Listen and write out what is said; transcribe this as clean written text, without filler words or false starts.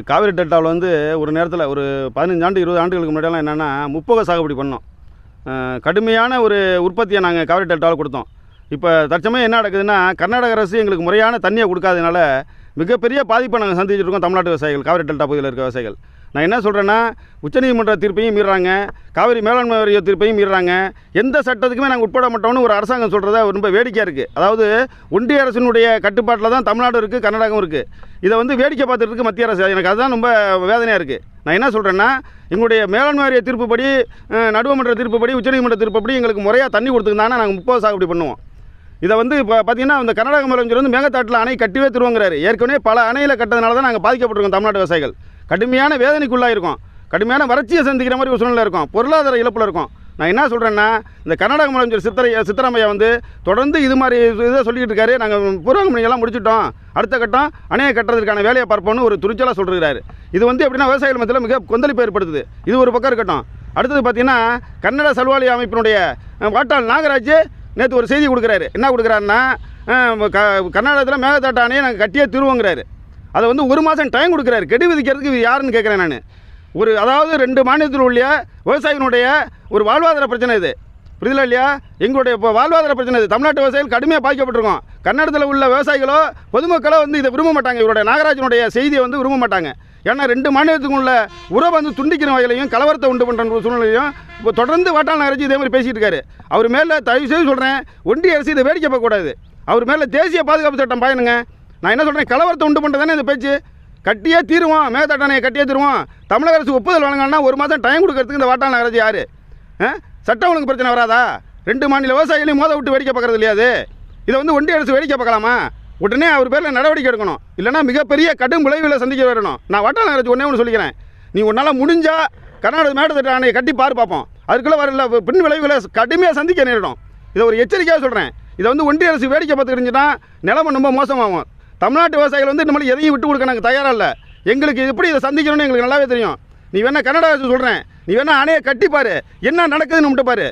காவிரி டெல்டாவில் வந்து ஒரு நேரத்தில் ஒரு 15 ஆண்டு 20 ஆண்டுகளுக்கு முன்னாடியெல்லாம் என்னென்னா முப்போக சாகுபடி பண்ணோம். கடுமையான ஒரு உற்பத்தியை நாங்கள் காவிரி டெல்டாவில் கொடுத்தோம். இப்போ தற்சமயம் என்ன நடக்குதுன்னா, கர்நாடக அரசு எங்களுக்கு முறையான தண்ணியை கொடுக்காதனால மிகப்பெரிய பாதிப்பை நாங்கள் சந்திச்சுட்டு இருக்கோம். தமிழ்நாட்டு விவசாயிகள், காவிரி டெல்டா பகுதியில் இருக்க விவசாயிகள். நான் என்ன சொல்கிறேன்னா, உச்சநீதிமன்ற தீர்ப்பையும் மீறுறாங்க, காவிரி மேலாண்மை வாரிய தீர்ப்பையும் மீறுறாங்க. எந்த சட்டத்துக்குமே நாங்கள் உட்பட மாட்டோம்னு ஒரு அரசாங்கம் சொல்கிறத ரொம்ப வேடிக்கையாக இருக்குது. அதாவது ஒன்றிய அரசினுடைய கட்டுப்பாட்டில் தான் தமிழ்நாடு இருக்குது, கர்நாடகம் இருக்குது. இதை வந்து வேடிக்கை பார்த்துட்டு இருக்குது மத்திய அரசு. எனக்கு அதுதான் ரொம்ப வேதனையாக இருக்குது. நான் என்ன சொல்கிறேன்னா, எங்களுடைய மேலாண்மை வாரிய தீர்ப்புப்படி, நடுவமன்ற தீர்ப்புப்படி, உச்சநீதிமன்ற தீர்ப்புப்படி எங்களுக்கு முறையாக தண்ணி கொடுத்துருந்தாங்கன்னா நாங்கள் 30 சாகுபடி பண்ணுவோம். இதை வந்து இப்போ பார்த்தீங்கன்னா, இந்த கர்நாடக முதலமைச்சர் வந்து மேகதாட்டில் அணை கட்டிவே திருவங்கிறாரு. ஏற்கனவே பல அணையில் கட்டதுனால தான் நாங்கள் பாதிக்கப்பட்டிருக்கோம். தமிழ்நாட்டு விவசாயிகள் கடுமையான வேதனைக்குள்ளாக இருக்கும், கடுமையான வறட்சியை சந்திக்கிற மாதிரி ஒரு சூழ்நிலை இருக்கும், பொருளாதார இழப்பில் இருக்கும். நான் என்ன சொல்கிறேன்னா, இந்த கர்நாடக முதலமைச்சர் சித்தராமையா வந்து தொடர்ந்து இது மாதிரி இதை சொல்லிக்கிட்டு இருக்காரு. நாங்கள் பூர்வாங்கமணியெல்லாம் முடிச்சுட்டோம், அடுத்த கட்டம் அணையை கட்டுறதுக்கான வேலையை பார்ப்போம்னு ஒரு துணிச்சலாக சொல்கிறாரு. இது வந்து எப்படின்னா விவசாயிகள் மத்தியில் மிக கொந்தளிப்பை ஏற்படுத்துது. இது ஒரு பக்கம் இருக்கட்டும். அடுத்தது பார்த்தீங்கன்னா, கன்னட சல்வாலி அமைப்பினுடைய வாட்டாள் நாகராஜ் நேற்று ஒரு செய்தி கொடுக்குறாரு. என்ன கொடுக்குறாருன்னா, கர்நாடகத்தில் மேகதாட்டு அணையை நாங்கள் கட்டியே திருவோங்கிறாரு. அதை வந்து 1 மாதம் டைம் கொடுக்குறாரு. கெடு விதிக்கிறதுக்கு யாருன்னு கேட்குறேன் நான். அதாவது 2 மாநிலத்தில் உள்ள விவசாயிகளுடைய ஒரு வாழ்வாதார பிரச்சனை இது, புரியுதுல இல்லையா? எங்களுடைய இப்போ வாழ்வாதார பிரச்சனை இது. தமிழ்நாட்டு விவசாயிகள் கடுமையாக பாதிக்கப்பட்டிருக்கோம். கன்னடத்தில் உள்ள விவசாயிகளோ பொதுமக்களோ வந்து இதை விரும்ப மாட்டாங்க. இவருடைய நாகராஜனுடைய செய்தியை வந்து விரும்ப மாட்டாங்க. ஏன்னா 2 மாநிலத்துக்கு உள்ள உறவை வந்து துண்டிக்கிற வகையிலையும் கலவரத்தை உண்டு பண்ணுற சூழ்நிலையும் இப்போ தொடர்ந்து வாட்டாள் நாகராஜ் இதே மாதிரி பேசிகிட்டு இருக்காரு. அவர் மேலே தயவு செய்து சொல்கிறேன், ஒன்றிய அரசு இதை வேடிக்கை பார்க்கக்கூடாது. அவர் மேலே தேசிய பாதுகாப்பு சட்டம் பாயணுங்க. நான் என்ன சொல்கிறேன், கலவரத்தை உண்டு பண்ணுறதானே இந்த பேச்சு. கட்டியே தீருவோம், மேகதாட்டு அணையை கட்டியே தீருவோம். தமிழக அரசு ஒப்புதல் வழங்கினா 1 மாதம் டைம் கொடுக்கறதுக்கு இந்த வாட்டாள் நாகராஜ் யார்? சட்டம் ஒழுங்கு பிரச்சனை வராதா? 2 மாநில விவசாயிகளையும் மோத விட்டு வேடிக்கை பார்க்கறது இல்லையா? இதை வந்து ஒன்றிய அரசு வேடிக்கை பார்க்கலாமா? உடனே அவர் பேரில் நடவடிக்கை எடுக்கணும், இல்லைனா மிகப்பெரிய கடும் விளைவுகளை சந்திக்க வரணும். நான் வாட்டாள் நாகராஜ் ஒன்று சொல்லிக்கிறேன், நீ உன்னால் முடிஞ்சால் கர்நாடக மேகதாட்டு அணையை கட்டி பார்ப்போம். அதுக்குள்ளே வரல பின் விளைவுகளை கடுமையாக சந்திக்க நேரிடும். இதை ஒரு எச்சரிக்கையாக சொல்கிறேன். இதை வந்து ஒன்றிய அரசு வேடிக்கை பார்த்துக்கிட்டுன்னா நிலைமை ரொம்ப மோசமாகும். தமிழ்நாட்டு விவசாயிகள் வந்து நம்மளுக்கு எதையும் விட்டு கொடுக்க நாங்கள் தயாராக இல்லை. எங்களுக்கு எப்படி இதை சந்திக்கணும்னு எங்களுக்கு நல்லாவே தெரியும். நீ வேணா கர்நாடக அரசு சொல்கிறேன், நீ வேணா அணையை கட்டிப்பாரு, என்ன நடக்குதுன்னு மட்டும் பாரு.